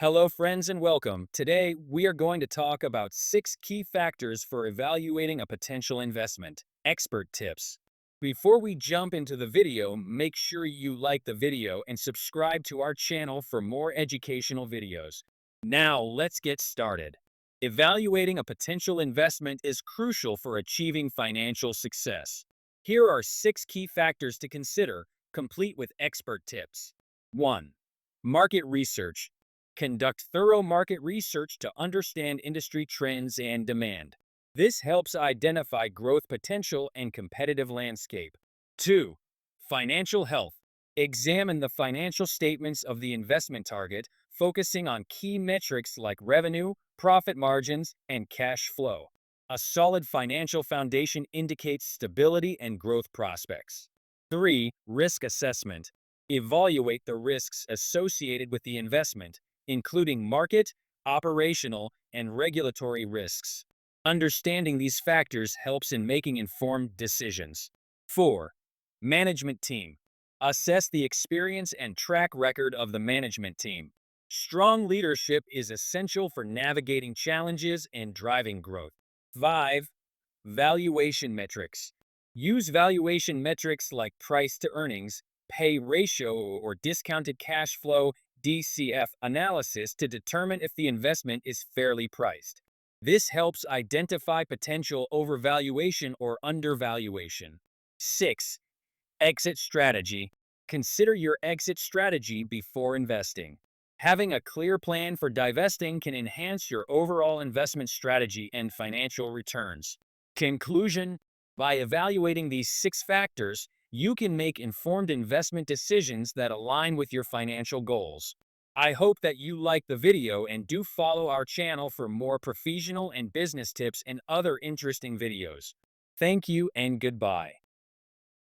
Hello, friends, and welcome. Today, we are going to talk about 6 key factors for evaluating a potential investment. Expert tips. Before we jump into the video, make sure you like the video and subscribe to our channel for more educational videos. Now, let's get started. Evaluating a potential investment is crucial for achieving financial success. Here are 6 key factors to consider, complete with expert tips. 1. Market research. Conduct thorough market research to understand industry trends and demand. This helps identify growth potential and competitive landscape. 2. Financial health. Examine the financial statements of the investment target, focusing on key metrics like revenue, profit margins, and cash flow. A solid financial foundation indicates stability and growth prospects. 3. Risk assessment. Evaluate the risks associated with the investment, including market, operational, and regulatory risks. Understanding these factors helps in making informed decisions. 4. Management team. Assess the experience and track record of the management team. Strong leadership is essential for navigating challenges and driving growth. 5. Valuation metrics. Use valuation metrics like price to earnings, pay ratio, or discounted cash flow (DCF) analysis to determine if the investment is fairly priced. This helps identify potential overvaluation or undervaluation. 6. Exit strategy. Consider your exit strategy before investing. Having a clear plan for divesting can enhance your overall investment strategy and financial returns. Conclusion: by evaluating these 6 factors, you can make informed investment decisions that align with your financial goals. I hope that you like the video and do follow our channel for more professional and business tips and other interesting videos. Thank you and goodbye.